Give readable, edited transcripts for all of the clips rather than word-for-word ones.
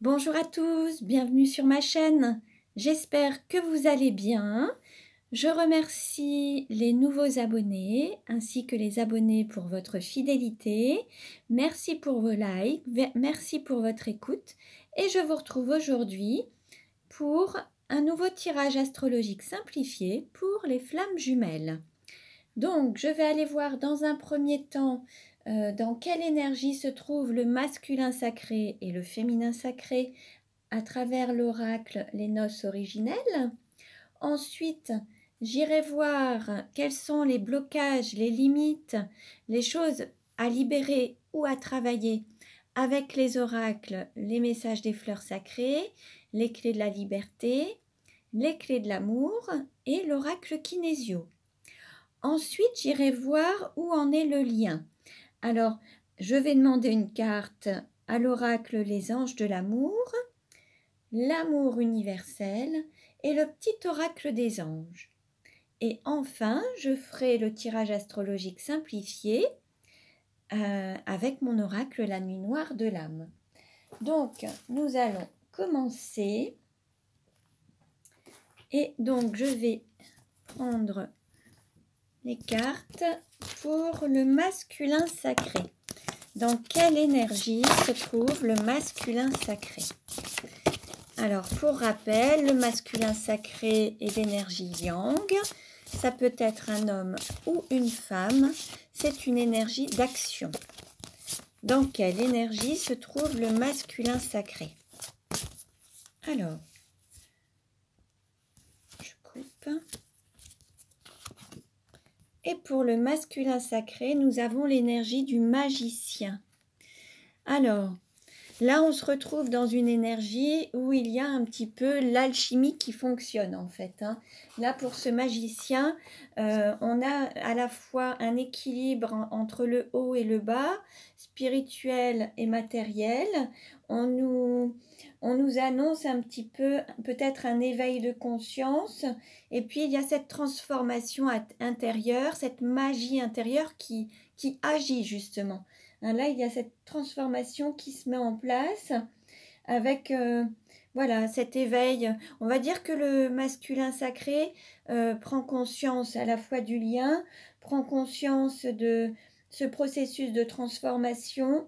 Bonjour à tous, bienvenue sur ma chaîne. J'espère que vous allez bien. Je remercie les nouveaux abonnés ainsi que les abonnés pour votre fidélité. Merci pour vos likes, merci pour votre écoute et je vous retrouve aujourd'hui pour un nouveau tirage astrologique simplifié pour les flammes jumelles. Donc, je vais aller voir dans un premier temps dans quelle énergie se trouve le masculin sacré et le féminin sacré à travers l'oracle Les Noces originelles. Ensuite, j'irai voir quels sont les blocages, les limites, les choses à libérer ou à travailler avec les oracles, les messages des fleurs sacrées, les clés de la liberté, les clés de l'amour et l'oracle kinésio. Ensuite, j'irai voir où en est le lien. Alors, je vais demander une carte à l'oracle Les Anges de l'amour, l'amour universel et le petit oracle des anges. Et enfin, je ferai le tirage astrologique simplifié avec mon oracle La Nuit Noire de l'âme. Donc, nous allons commencer. Et donc, je vais prendre les cartes pour le masculin sacré. Dans quelle énergie se trouve le masculin sacré? Alors, pour rappel, le masculin sacré est d'énergie yang. Ça peut être un homme ou une femme. C'est une énergie d'action. Dans quelle énergie se trouve le masculin sacré? Alors, je coupe. Et pour le masculin sacré, nous avons l'énergie du magicien. Alors, là, on se retrouve dans une énergie où il y a un petit peu l'alchimie qui fonctionne en fait. Là, pour ce magicien, on a à la fois un équilibre entre le haut et le bas, spirituel et matériel. On nous annonce un petit peu, peut-être un éveil de conscience. Et puis, il y a cette transformation intérieure, cette magie intérieure qui agit justement. Là, il y a cette transformation qui se met en place avec voilà, cet éveil. On va dire que le masculin sacré prend conscience à la fois du lien, prend conscience de ce processus de transformation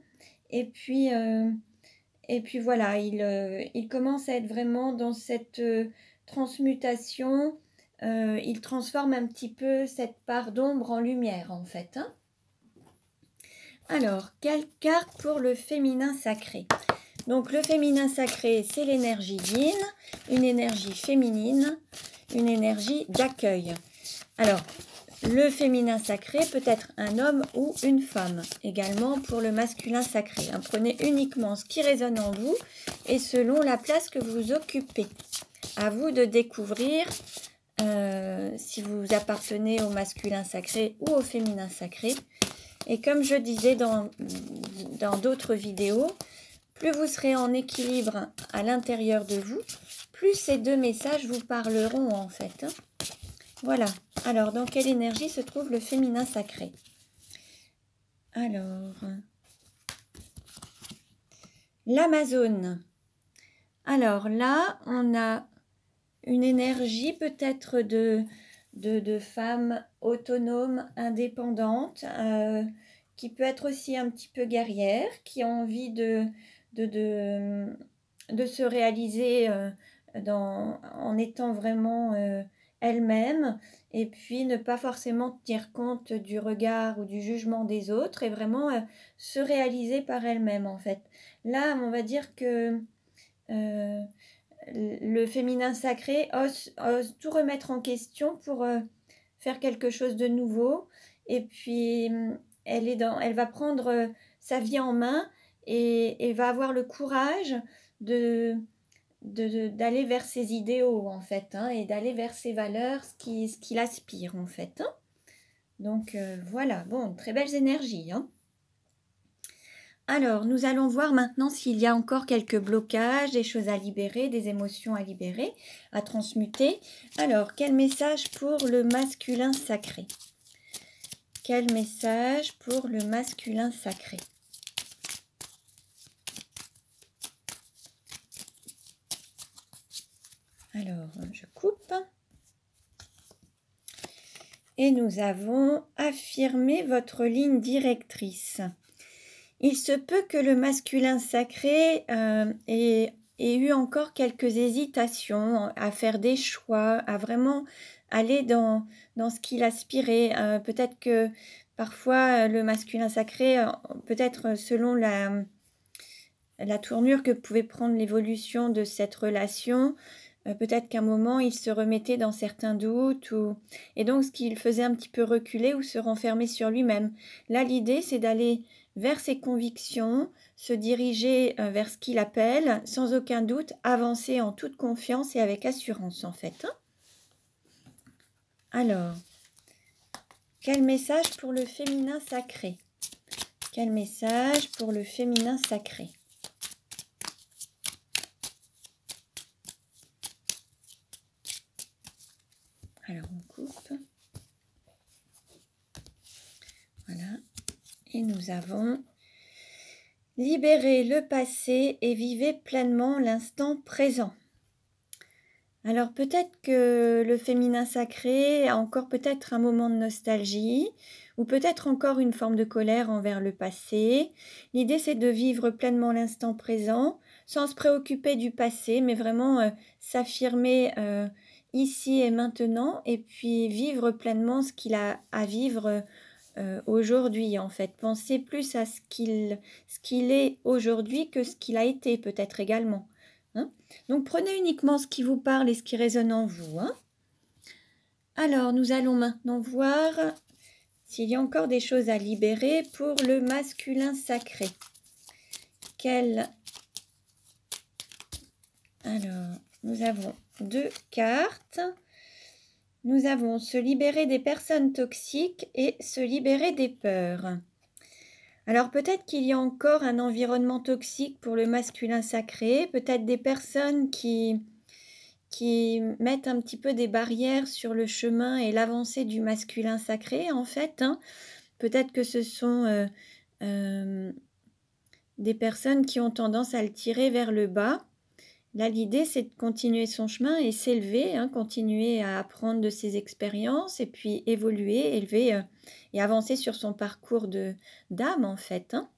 et puis voilà, il commence à être vraiment dans cette transmutation. Il transforme un petit peu cette part d'ombre en lumière en fait. Alors, quelle carte pour le féminin sacré? Donc, le féminin sacré, c'est l'énergie yin, une énergie féminine, une énergie d'accueil. Alors, le féminin sacré peut être un homme ou une femme. Également pour le masculin sacré. Prenez uniquement ce qui résonne en vous et selon la place que vous occupez. À vous de découvrir si vous appartenez au masculin sacré ou au féminin sacré. Et comme je disais dans d'autres vidéos, plus vous serez en équilibre à l'intérieur de vous, plus ces deux messages vous parleront en fait. Voilà. Alors, dans quelle énergie se trouve le féminin sacré? Alors, l'Amazone. Alors là, on a une énergie peut-être de femmes autonomes, indépendantes, qui peut être aussi un petit peu guerrière, qui ont envie de se réaliser en étant vraiment elle-même, et puis ne pas forcément tenir compte du regard ou du jugement des autres, et vraiment se réaliser par elle-même en fait. Là, on va dire que le féminin sacré ose tout remettre en question pour faire quelque chose de nouveau. Et puis, elle va prendre sa vie en main et va avoir le courage d'aller vers ses idéaux, en fait, et d'aller vers ses valeurs, ce qu'il aspire, en fait. Donc, voilà, bon, très belles énergies, Alors, nous allons voir maintenant s'il y a encore quelques blocages, des choses à libérer, des émotions à libérer, à transmuter. Alors, quel message pour le masculin sacré? Quel message pour le masculin sacré? Alors, je coupe. Et nous avons affirmé votre ligne directrice. Il se peut que le masculin sacré ait eu encore quelques hésitations à faire des choix, à vraiment aller dans ce qu'il aspirait. Peut-être que parfois le masculin sacré, peut-être selon la tournure que pouvait prendre l'évolution de cette relation, peut-être qu'à un moment il se remettait dans certains doutes et donc ce qui le faisait un petit peu reculer ou se renfermer sur lui-même. Là, l'idée, c'est d'aller vers ses convictions, se diriger vers ce qu'il appelle, sans aucun doute, avancer en toute confiance et avec assurance en fait. Alors, quel message pour le féminin sacré? Quel message pour le féminin sacré? Alors, on coupe. Voilà. Et nous avons libéré le passé et vivez pleinement l'instant présent. Alors, peut-être que le féminin sacré a encore peut-être un moment de nostalgie ou peut-être encore une forme de colère envers le passé. L'idée, c'est de vivre pleinement l'instant présent sans se préoccuper du passé, mais vraiment s'affirmer ici et maintenant et puis vivre pleinement ce qu'il a à vivre aujourd'hui en fait. Penser plus à ce qu'il est aujourd'hui que ce qu'il a été peut-être également. Hein? Donc prenez uniquement ce qui vous parle et ce qui résonne en vous. Hein? Alors nous allons maintenant voir s'il y a encore des choses à libérer pour le masculin sacré. Alors nous avons 2 cartes. Nous avons se libérer des personnes toxiques et se libérer des peurs. Alors peut-être qu'il y a encore un environnement toxique pour le masculin sacré, peut-être des personnes qui mettent un petit peu des barrières sur le chemin et l'avancée du masculin sacré en fait. Hein. Peut-être que ce sont des personnes qui ont tendance à le tirer vers le bas. Là, l'idée, c'est de continuer son chemin et s'élever, hein, continuer à apprendre de ses expériences et puis évoluer, élever et avancer sur son parcours d'âme, en fait. Hein.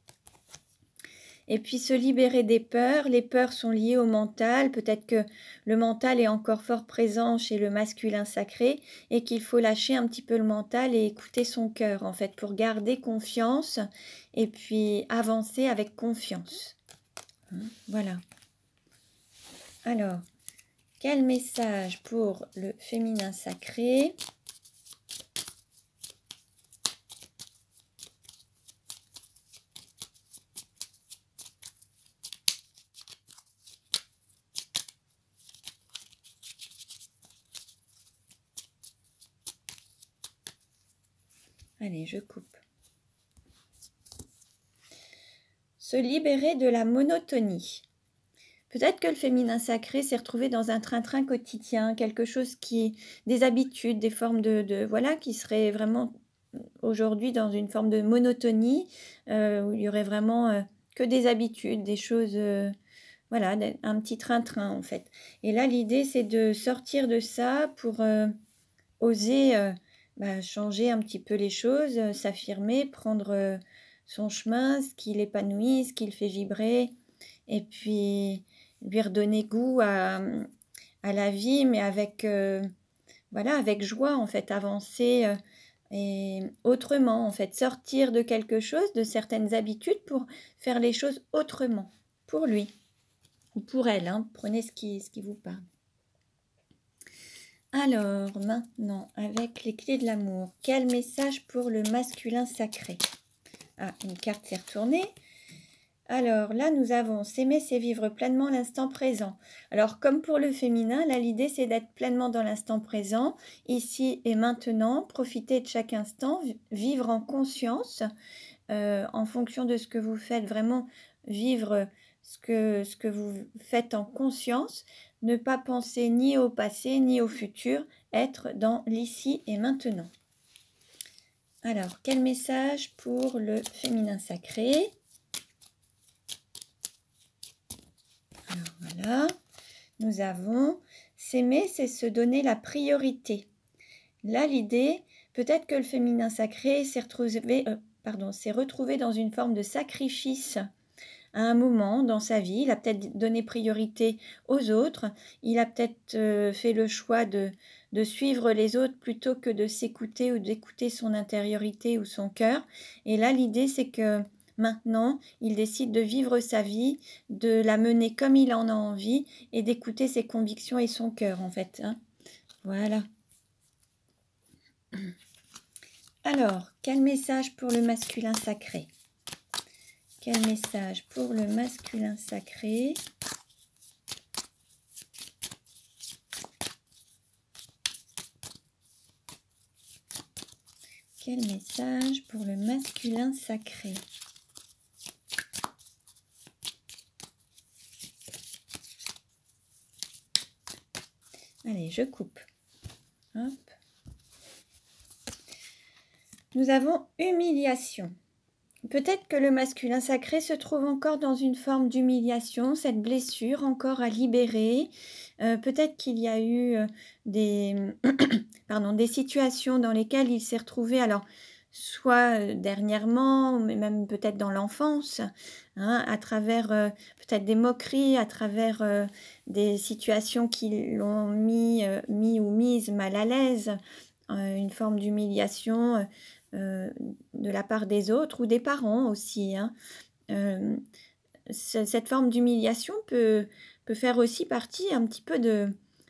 Et puis se libérer des peurs. Les peurs sont liées au mental. Peut-être que le mental est encore fort présent chez le masculin sacré et qu'il faut lâcher un petit peu le mental et écouter son cœur, en fait, pour garder confiance et puis avancer avec confiance. Hein, voilà. Alors, quel message pour le féminin sacré? Allez, je coupe. Se libérer de la monotonie. Peut-être que le féminin sacré s'est retrouvé dans un train-train quotidien, quelque chose des habitudes, des formes voilà, qui seraient vraiment aujourd'hui dans une forme de monotonie, où il y aurait vraiment que des habitudes, des choses, voilà, un petit train-train en fait. Et là, l'idée, c'est de sortir de ça pour oser changer un petit peu les choses, s'affirmer, prendre son chemin, ce qui l'épanouit, ce qui le fait vibrer, et puis lui redonner goût à la vie, mais avec, voilà, avec joie, en fait, avancer et autrement, en fait, sortir de quelque chose, de certaines habitudes pour faire les choses autrement, pour lui ou pour elle. Hein. Prenez ce qui vous parle. Alors, maintenant, avec les clés de l'amour, quel message pour le masculin sacré? Ah, une carte s'est retournée. Alors là, nous avons s'aimer, c'est vivre pleinement l'instant présent. Alors comme pour le féminin, là l'idée c'est d'être pleinement dans l'instant présent, ici et maintenant, profiter de chaque instant, vivre en conscience, en fonction de ce que vous faites, vraiment vivre ce que vous faites en conscience, ne pas penser ni au passé ni au futur, être dans l'ici et maintenant. Alors, quel message pour le féminin sacré? Alors voilà, nous avons s'aimer, c'est se donner la priorité. Là, l'idée, peut-être que le féminin sacré s'est retrouvé dans une forme de sacrifice à un moment dans sa vie. Il a peut-être donné priorité aux autres. Il a peut-être fait le choix de suivre les autres plutôt que de s'écouter ou d'écouter son intériorité ou son cœur. Et là, l'idée, c'est que maintenant, il décide de vivre sa vie, de la mener comme il en a envie et d'écouter ses convictions et son cœur, en fait. Hein. Voilà. Alors, quel message pour le masculin sacré? Quel message pour le masculin sacré? Quel message pour le masculin sacré? Allez, je coupe. Hop. Nous avons humiliation. Peut-être que le masculin sacré se trouve encore dans une forme d'humiliation, cette blessure encore à libérer. Peut-être qu'il y a eu des situations dans lesquelles il s'est retrouvé, alors soit dernièrement, mais même peut-être dans l'enfance, hein, à travers peut-être des moqueries, à travers des situations qui l'ont mis ou mise mal à l'aise, une forme d'humiliation de la part des autres ou des parents aussi. Hein. Cette forme d'humiliation peut faire aussi partie un petit peu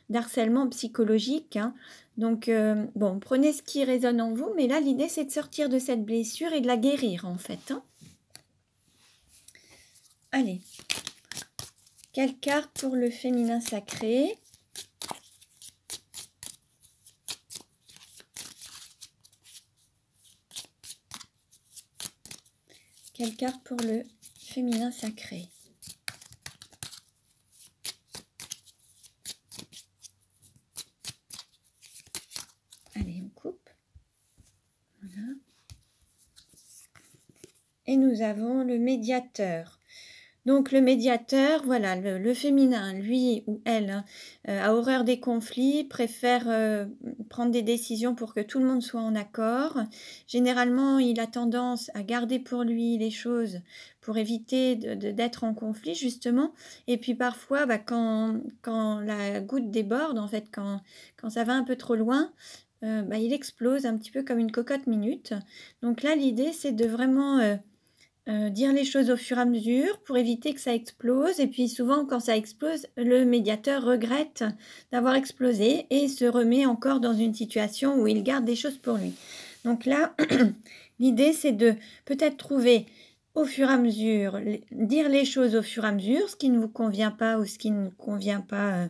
d'harcèlement psychologique. Hein. Donc, bon, prenez ce qui résonne en vous, mais là, l'idée, c'est de sortir de cette blessure et de la guérir, en fait. Hein. Allez, quelle carte pour le féminin sacré? Quelle carte pour le féminin sacré? Allez, on coupe. Voilà. Et nous avons le médiateur. Donc le médiateur, voilà, le féminin, lui ou elle, hein, a horreur des conflits, préfère prendre des décisions pour que tout le monde soit en accord. Généralement, il a tendance à garder pour lui les choses pour éviter d'être en conflit, justement. Et puis parfois, quand la goutte déborde, en fait, quand ça va un peu trop loin, il explose un petit peu comme une cocotte minute. Donc là, l'idée, c'est de vraiment dire les choses au fur et à mesure pour éviter que ça explose. Et puis souvent, quand ça explose, le médiateur regrette d'avoir explosé et se remet encore dans une situation où il garde des choses pour lui. Donc là, l'idée, c'est de peut-être trouver au fur et à mesure, dire les choses au fur et à mesure, ce qui ne vous convient pas ou ce qui ne convient pas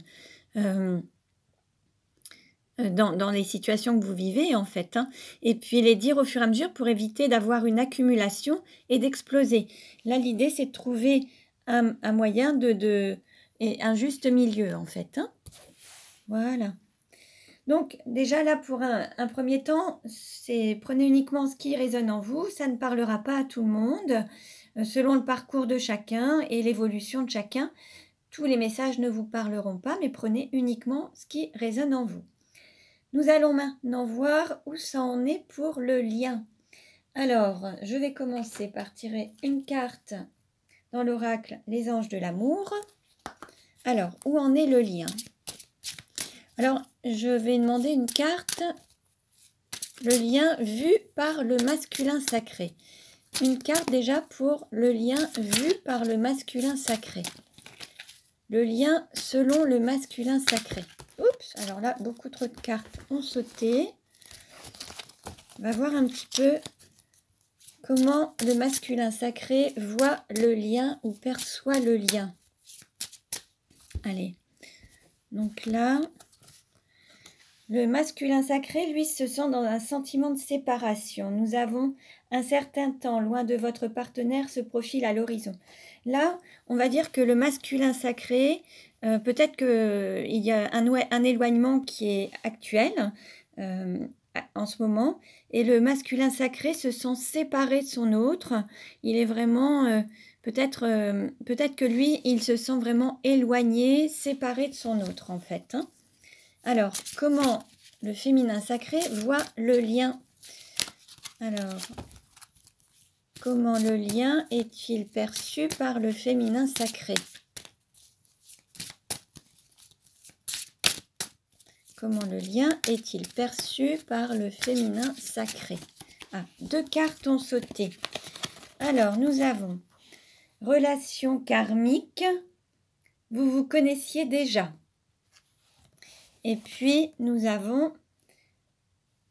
dans les situations que vous vivez, en fait. Hein. Et puis les dire au fur et à mesure pour éviter d'avoir une accumulation et d'exploser. Là, l'idée, c'est de trouver un moyen et un juste milieu, en fait. Hein. Voilà. Donc, déjà, là, pour un premier temps, prenez uniquement ce qui résonne en vous. Ça ne parlera pas à tout le monde. Selon le parcours de chacun et l'évolution de chacun, tous les messages ne vous parleront pas, mais prenez uniquement ce qui résonne en vous. Nous allons maintenant voir où ça en est pour le lien. Alors, je vais commencer par tirer une carte dans l'oracle Les Anges de l'amour. Alors, où en est le lien? Alors, je vais demander une carte, le lien vu par le masculin sacré. Une carte déjà pour le lien vu par le masculin sacré. Le lien selon le masculin sacré. Oups, alors là, beaucoup trop de cartes ont sauté. On va voir un petit peu comment le masculin sacré voit le lien ou perçoit le lien. Allez, donc là, le masculin sacré, lui, se sent dans un sentiment de séparation. Nous avons un certain temps loin de votre partenaire se profile à l'horizon. Là, on va dire que le masculin sacré, peut-être qu'il y a un éloignement qui est actuel en ce moment, et le masculin sacré se sent séparé de son autre. Il est vraiment peut-être que lui, il se sent vraiment éloigné, séparé de son autre, en fait. Hein. Alors, comment le féminin sacré voit le lien? Alors, comment le lien est-il perçu par le féminin sacré? Comment le lien est-il perçu par le féminin sacré? Ah, 2 cartes ont sauté. Alors, nous avons relation karmique. Vous vous connaissiez déjà. Et puis, nous avons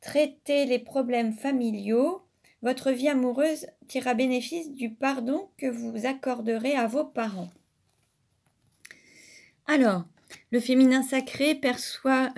traiter les problèmes familiaux. Votre vie amoureuse tirera bénéfice du pardon que vous accorderez à vos parents. Alors, le féminin sacré perçoit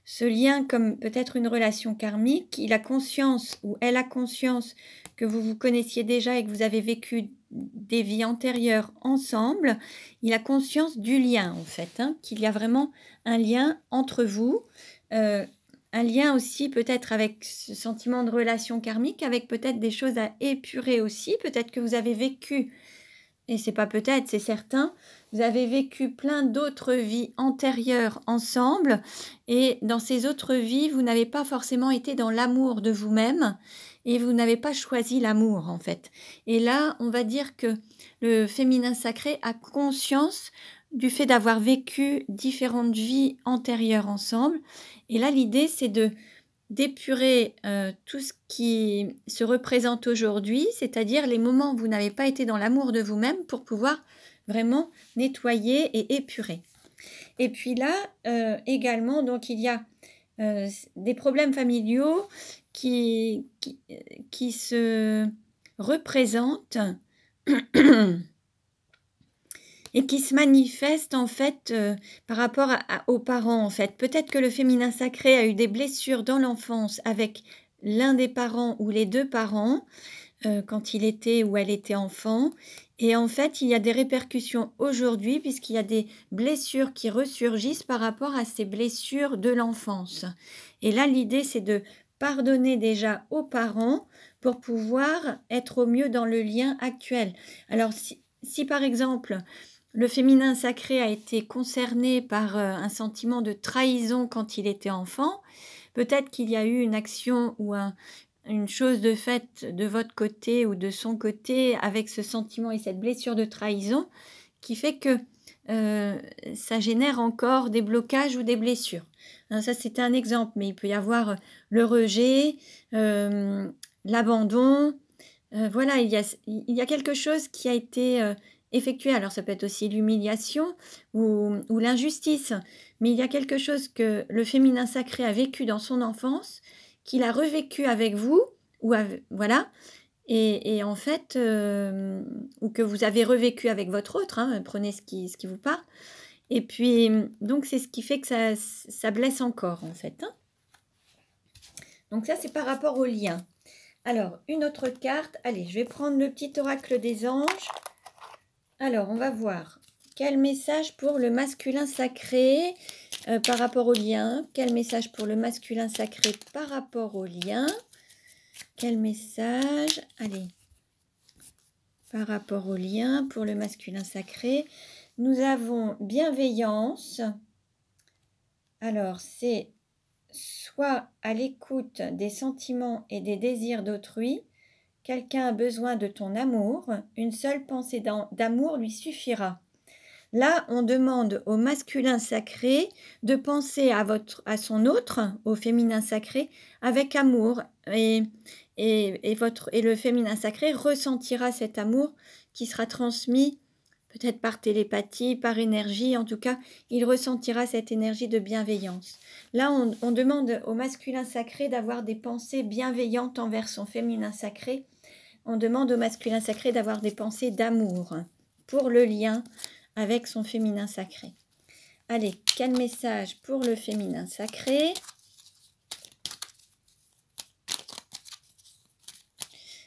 ce lien comme peut-être une relation karmique. Il a conscience ou elle a conscience que vous vous connaissiez déjà et que vous avez vécu des vies antérieures ensemble. Il a conscience du lien en fait, hein, qu'il y a vraiment un lien entre vous. Un lien aussi peut-être avec ce sentiment de relation karmique, avec peut-être des choses à épurer aussi. Peut-être que vous avez vécu, et c'est pas peut-être, c'est certain, vous avez vécu plein d'autres vies antérieures ensemble, et dans ces autres vies, vous n'avez pas forcément été dans l'amour de vous-même, et vous n'avez pas choisi l'amour en fait. Et là, on va dire que le féminin sacré a conscience du fait d'avoir vécu différentes vies antérieures ensemble. Et là, l'idée, c'est d'épurer tout ce qui se représente aujourd'hui, c'est-à-dire les moments où vous n'avez pas été dans l'amour de vous-même pour pouvoir vraiment nettoyer et épurer. Et puis là, également, donc il y a des problèmes familiaux qui se représentent et qui se manifeste en fait par rapport aux parents en fait. Peut-être que le féminin sacré a eu des blessures dans l'enfance avec l'un des parents ou les 2 parents quand il était ou elle était enfant. Et en fait, il y a des répercussions aujourd'hui puisqu'il y a des blessures qui ressurgissent par rapport à ces blessures de l'enfance. Et là, l'idée, c'est de pardonner déjà aux parents pour pouvoir être au mieux dans le lien actuel. Alors, si par exemple, le féminin sacré a été concerné par un sentiment de trahison quand il était enfant, peut-être qu'il y a eu une action ou une chose de faite de votre côté ou de son côté avec ce sentiment et cette blessure de trahison qui fait que ça génère encore des blocages ou des blessures. Alors ça, c'était un exemple, mais il peut y avoir le rejet, l'abandon. Voilà, il y a quelque chose qui a été effectué. Alors ça peut être aussi l'humiliation ou l'injustice, mais il y a quelque chose que le féminin sacré a vécu dans son enfance, qu'il a revécu avec vous, voilà, et en fait, ou que vous avez revécu avec votre autre, hein, prenez ce qui vous parle. Et puis, donc c'est ce qui fait que ça blesse encore, en fait. Hein. Donc ça, c'est par rapport au lien. Alors, une autre carte. Allez, je vais prendre le petit oracle des anges. Alors, on va voir. Quel message pour le masculin sacré par rapport au lien? Quel message pour le masculin sacré par rapport au lien? Quel message? Allez. Par rapport au lien pour le masculin sacré. Nous avons bienveillance. Alors, c'est soit à l'écoute des sentiments et des désirs d'autrui. Quelqu'un a besoin de ton amour, une seule pensée d'amour lui suffira. Là, on demande au masculin sacré de penser à son autre, au féminin sacré, avec amour. Et le féminin sacré ressentira cet amour qui sera transmis peut-être par télépathie, par énergie. En tout cas, il ressentira cette énergie de bienveillance. Là, on demande au masculin sacré d'avoir des pensées bienveillantes envers son féminin sacré. On demande au masculin sacré d'avoir des pensées d'amour pour le lien avec son féminin sacré. Allez, quel message pour le féminin sacré?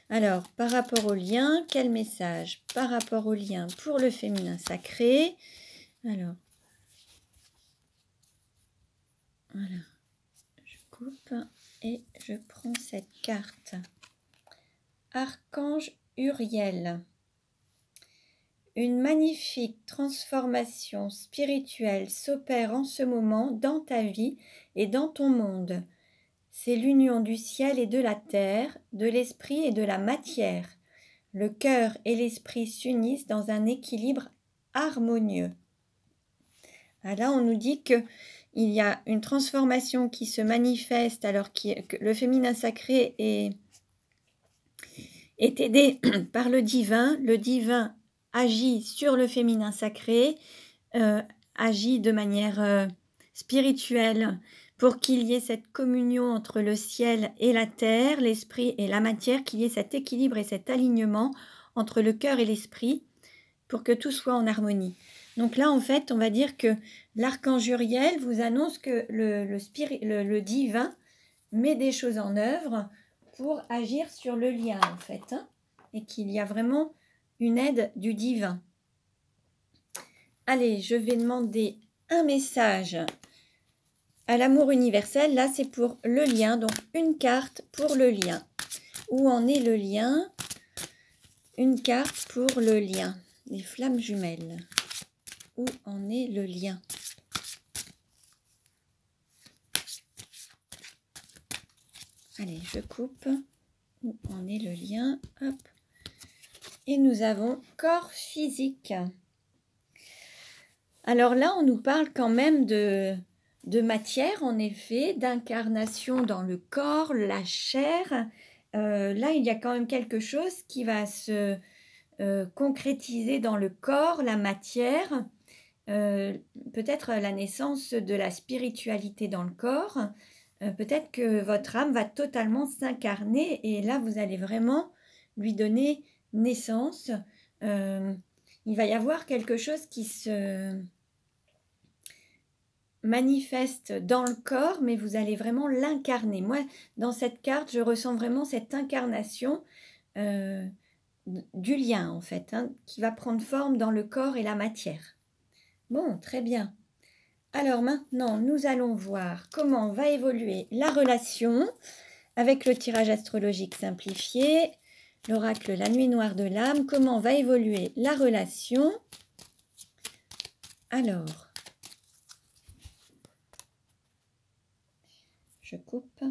Alors, par rapport au lien, quel message par rapport au lien pour le féminin sacré? Alors, voilà, je coupe et je prends cette carte. Archange Uriel. Une magnifique transformation spirituelle s'opère en ce moment dans ta vie et dans ton monde. C'est l'union du ciel et de la terre, de l'esprit et de la matière. Le cœur et l'esprit s'unissent dans un équilibre harmonieux. Là, on nous dit qu'il y a une transformation qui se manifeste alors que le féminin sacré est aidé par le divin. Le divin agit sur le féminin sacré, agit de manière spirituelle pour qu'il y ait cette communion entre le ciel et la terre, l'esprit et la matière, qu'il y ait cet équilibre et cet alignement entre le cœur et l'esprit pour que tout soit en harmonie. Donc là, en fait, on va dire que l'archange Uriel vous annonce que le divin met des choses en œuvre pour agir sur le lien, en fait, hein, et qu'il y a vraiment une aide du divin. Allez, je vais demander un message à l'amour universel. Là, c'est pour le lien, donc une carte pour le lien. Où en est le lien? Une carte pour le lien. Les flammes jumelles. Où en est le lien? Allez, je coupe. Où en est le lien? Hop. Et nous avons corps physique. Alors là, on nous parle quand même de matière, en effet, d'incarnation dans le corps, la chair. Là, il y a quand même quelque chose qui va se concrétiser dans le corps, la matière. Peut-être la naissance de la spiritualité dans le corps. Peut-être que votre âme va totalement s'incarner et là, vous allez vraiment lui donner naissance. Il va y avoir quelque chose qui se manifeste dans le corps, mais vous allez vraiment l'incarner. Moi, dans cette carte, je ressens vraiment cette incarnation du lien, en fait, hein, qui va prendre forme dans le corps et la matière. Bon, très bien. Alors maintenant, nous allons voir comment va évoluer la relation avec le tirage astrologique simplifié, l'oracle La Nuit Noire de l'âme. Comment va évoluer la relation? Alors, je coupe.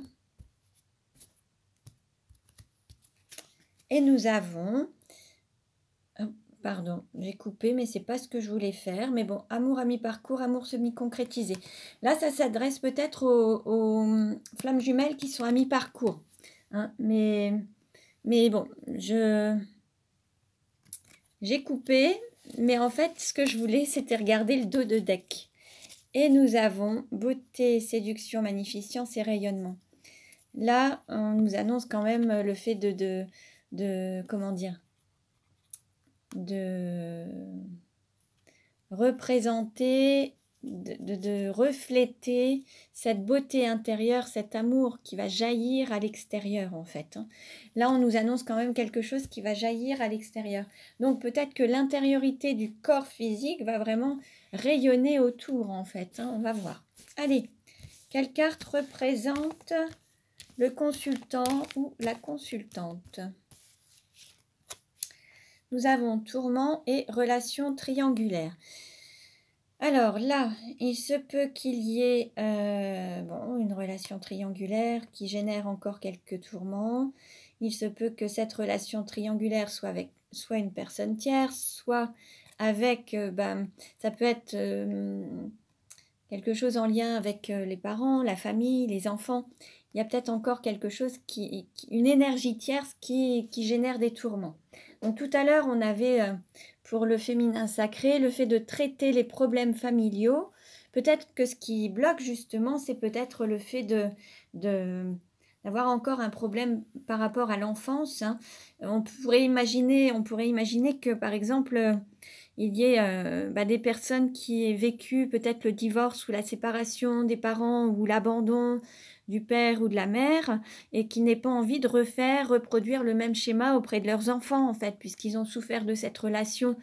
Et nous avons... Pardon, j'ai coupé, mais c'est pas ce que je voulais faire. Mais bon, amour à mi-parcours, amour semi-concrétisé. Là, ça s'adresse peut-être aux flammes jumelles qui sont à mi-parcours. Hein, mais bon, j'ai coupé. Mais en fait, ce que je voulais, c'était regarder le dos de deck. Et nous avons beauté, séduction, magnificence et rayonnement. Là, on nous annonce quand même le fait de comment dire, de représenter, de refléter cette beauté intérieure, cet amour qui va jaillir à l'extérieur en fait. Hein. Là, on nous annonce quand même quelque chose qui va jaillir à l'extérieur. Donc peut-être que l'intériorité du corps physique va vraiment rayonner autour en fait. Hein. On va voir. Allez, quelle carte représente le consultant ou la consultante? Nous avons tourment et relation triangulaire. Alors là, il se peut qu'il y ait une relation triangulaire qui génère encore quelques tourments. Il se peut que cette relation triangulaire soit avec soit une personne tierce, soit avec, ça peut être quelque chose en lien avec les parents, la famille, les enfants. Il y a peut-être encore quelque chose, une énergie tierce qui génère des tourments. Donc tout à l'heure, on avait pour le féminin sacré le fait de traiter les problèmes familiaux. Peut-être que ce qui bloque justement, c'est peut-être le fait d'avoir encore un problème par rapport à l'enfance. Hein. On pourrait imaginer que par exemple, il y ait des personnes qui aient vécu peut-être le divorce ou la séparation des parents ou l'abandon du père ou de la mère et qui n'aient pas envie de reproduire le même schéma auprès de leurs enfants en fait, puisqu'ils ont souffert de cette relation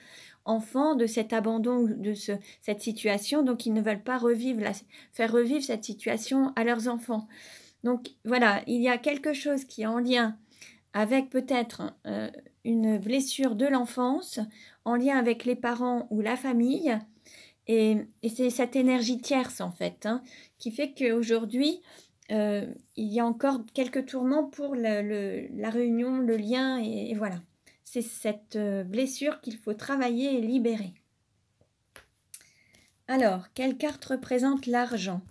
enfant, de cet abandon, de cette situation, donc ils ne veulent pas faire revivre cette situation à leurs enfants. Donc voilà, il y a quelque chose qui est en lien avec peut-être une blessure de l'enfance en lien avec les parents ou la famille. Et c'est cette énergie tierce, en fait, hein, qui fait qu'aujourd'hui, il y a encore quelques tourments pour la réunion, le lien, et voilà. C'est cette blessure qu'il faut travailler et libérer. Alors, quelle carte représente l'argent?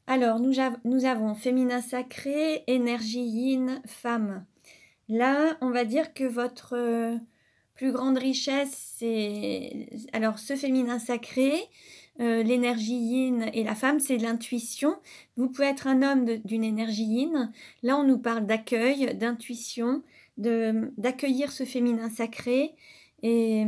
Alors, nous avons féminin sacré, énergie yin, femme. Là, on va dire que votre plus grande richesse, c'est... Alors, ce féminin sacré, l'énergie yin et la femme, c'est l'intuition. Vous pouvez être un homme d'une énergie yin. Là, on nous parle d'accueil, d'intuition, d'accueillir ce féminin sacré. Et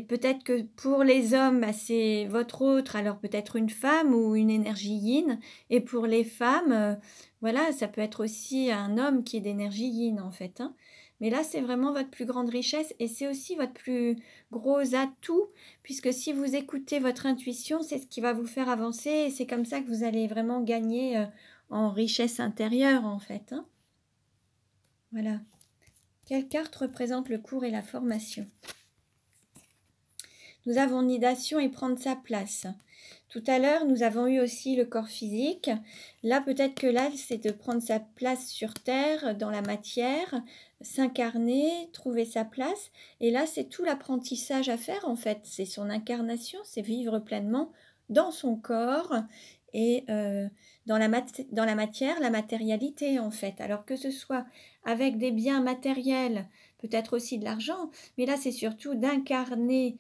peut-être que pour les hommes, bah, c'est votre autre, alors peut-être une femme ou une énergie yin. Et pour les femmes, voilà, ça peut être aussi un homme qui est d'énergie yin en fait, hein. Mais là, c'est vraiment votre plus grande richesse et c'est aussi votre plus gros atout, puisque si vous écoutez votre intuition, c'est ce qui va vous faire avancer et c'est comme ça que vous allez vraiment gagner en richesse intérieure en fait, hein. Voilà. Quelle carte représente le cours et la formation? Nous avons nidation et prendre sa place. Tout à l'heure, nous avons eu aussi le corps physique. Là, peut-être que là, c'est de prendre sa place sur Terre, dans la matière, s'incarner, trouver sa place. Et là, c'est tout l'apprentissage à faire, en fait. C'est son incarnation, c'est vivre pleinement dans son corps et dans la matière, la matérialité, en fait. Alors que ce soit avec des biens matériels, peut-être aussi de l'argent, mais là, c'est surtout d'incarner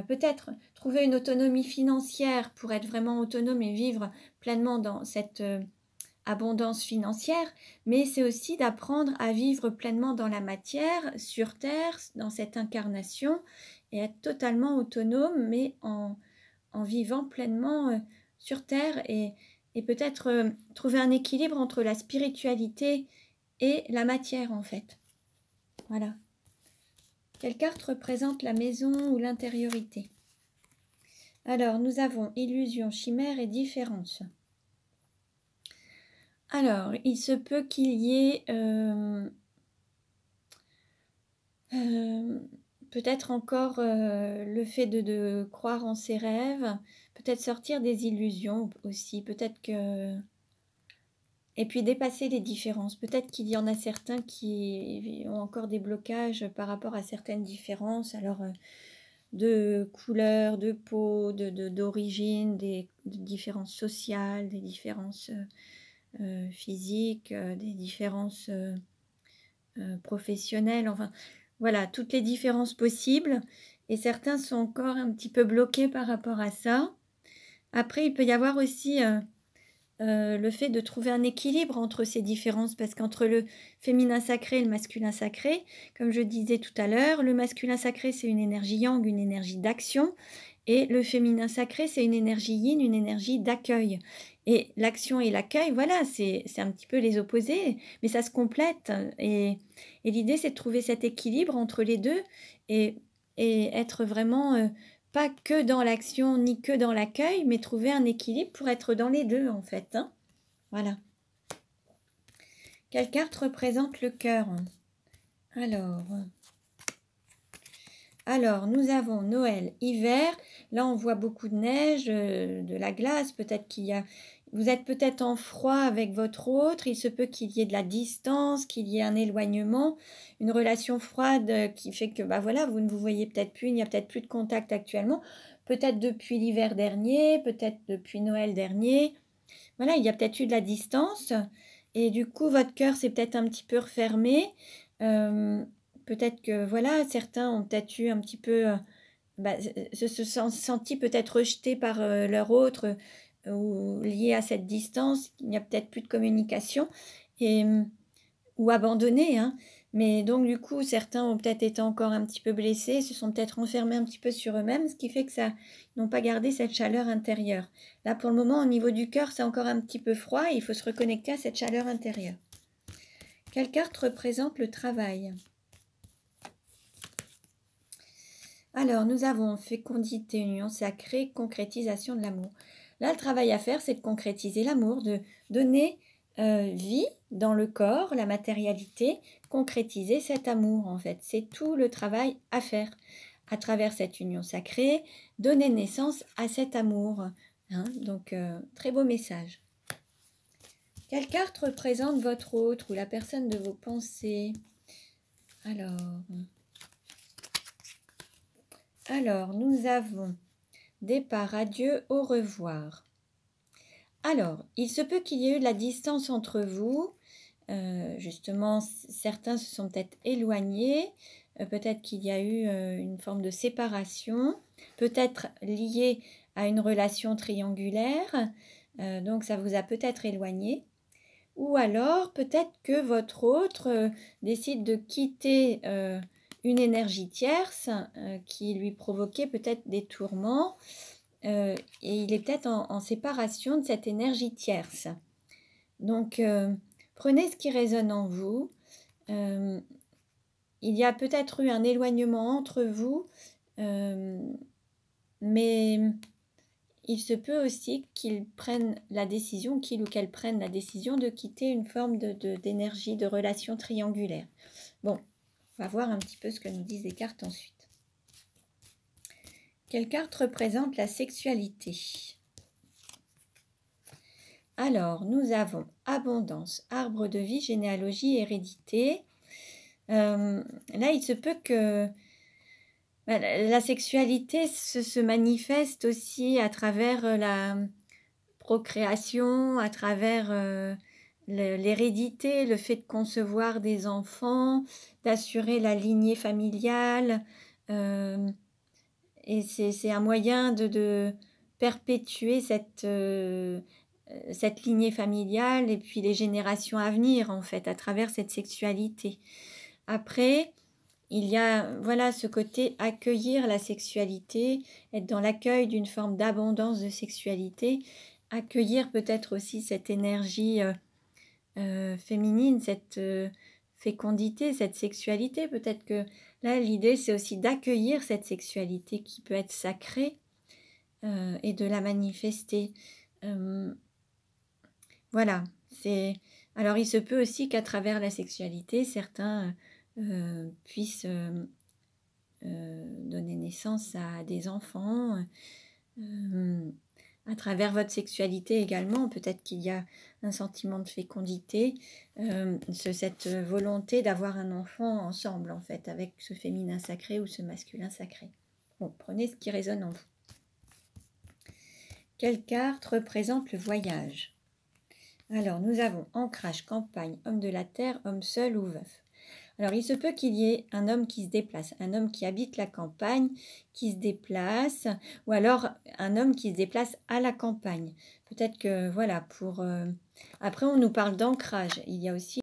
peut-être trouver une autonomie financière pour être vraiment autonome et vivre pleinement dans cette abondance financière, mais c'est aussi d'apprendre à vivre pleinement dans la matière, sur Terre, dans cette incarnation, et être totalement autonome, mais en vivant pleinement sur Terre, et peut-être trouver un équilibre entre la spiritualité et la matière, en fait. Voilà. Quelle carte représente la maison ou l'intériorité? Alors, nous avons illusion, chimère et différence. Alors, il se peut qu'il y ait peut-être encore le fait de croire en ses rêves, peut-être sortir des illusions aussi, peut-être que... Et puis dépasser les différences. Peut-être qu'il y en a certains qui ont encore des blocages par rapport à certaines différences. Alors, de couleur, de peau, d'origine, des différences sociales, des différences physiques, des différences professionnelles, enfin voilà, toutes les différences possibles. Et certains sont encore un petit peu bloqués par rapport à ça. Après, il peut y avoir aussi le fait de trouver un équilibre entre ces différences, parce qu'entre le féminin sacré et le masculin sacré, comme je disais tout à l'heure, le masculin sacré, c'est une énergie yang, une énergie d'action, et le féminin sacré, c'est une énergie yin, une énergie d'accueil. Et l'action et l'accueil, voilà, c'est un petit peu les opposés, mais ça se complète. Et l'idée, c'est de trouver cet équilibre entre les deux et être vraiment... pas que dans l'action ni que dans l'accueil, mais trouver un équilibre pour être dans les deux en fait, hein. Voilà. Quelle carte représente le cœur? Alors, nous avons Noël, hiver. Là, on voit beaucoup de neige, de la glace. Peut-être qu'il y a... Vous êtes peut-être en froid avec votre autre. Il se peut qu'il y ait de la distance, qu'il y ait un éloignement, une relation froide qui fait que, bah voilà, vous ne vous voyez peut-être plus. Il n'y a peut-être plus de contact actuellement. Peut-être depuis l'hiver dernier, peut-être depuis Noël dernier. Voilà, il y a peut-être eu de la distance. Et du coup, votre cœur s'est peut-être un petit peu refermé. Peut-être que, voilà, certains ont peut-être eu un petit peu... se sont sentis peut-être rejetés par leur autre ou liés à cette distance. Il n'y a peut-être plus de communication ou abandonnés, hein. Mais donc, du coup, certains ont peut-être été encore un petit peu blessés, se sont peut-être enfermés un petit peu sur eux-mêmes, ce qui fait que ça n'ont pas gardé cette chaleur intérieure. Là, pour le moment, au niveau du cœur, c'est encore un petit peu froid et il faut se reconnecter à cette chaleur intérieure. Quelle carte représente le travail? Alors, nous avons fécondité, union sacrée, concrétisation de l'amour. Là, le travail à faire, c'est de concrétiser l'amour, de donner vie dans le corps, la matérialité, concrétiser cet amour en fait. C'est tout le travail à faire à travers cette union sacrée, donner naissance à cet amour. Hein. Donc, très beau message. Quelle carte représente votre autre ou la personne de vos pensées? Alors, nous avons départ, adieu, au revoir. Alors, il se peut qu'il y ait eu de la distance entre vous. Justement, certains se sont peut-être éloignés. Peut-être qu'il y a eu une forme de séparation. Peut-être liée à une relation triangulaire. Donc, ça vous a peut-être éloigné. Ou alors, peut-être que votre autre décide de quitter une énergie tierce qui lui provoquait peut-être des tourments. Et il est peut-être en séparation de cette énergie tierce. Donc, prenez ce qui résonne en vous. Il y a peut-être eu un éloignement entre vous, mais il se peut aussi qu'il prenne la décision, qu'il ou qu'elle prenne la décision de quitter une forme d'énergie, de relation triangulaire. Bon, on va voir un petit peu ce que nous disent les cartes ensuite. Quelle carte représente la sexualité? Alors, nous avons abondance, arbre de vie, généalogie, hérédité. Là, il se peut que la sexualité se manifeste aussi à travers la procréation, à travers l'hérédité, le fait de concevoir des enfants, d'assurer la lignée familiale. Et c'est un moyen de perpétuer cette lignée familiale et puis les générations à venir, en fait, à travers cette sexualité. Après, il y a voilà ce côté accueillir la sexualité, être dans l'accueil d'une forme d'abondance de sexualité, accueillir peut-être aussi cette énergie féminine, cette fécondité, cette sexualité. Peut-être que là, l'idée, c'est aussi d'accueillir cette sexualité qui peut être sacrée et de la manifester. Voilà. Alors, il se peut aussi qu'à travers la sexualité, certains puissent donner naissance à des enfants. À travers votre sexualité également, peut-être qu'il y a un sentiment de fécondité, cette volonté d'avoir un enfant ensemble, en fait, avec ce féminin sacré ou ce masculin sacré. Bon, prenez ce qui résonne en vous. Quelle carte représente le voyage? Alors, nous avons ancrage, campagne, homme de la terre, homme seul ou veuf. Alors, il se peut qu'il y ait un homme qui se déplace, un homme qui habite la campagne, qui se déplace, ou alors un homme qui se déplace à la campagne. Peut-être que, voilà, après on nous parle d'ancrage. Il y a aussi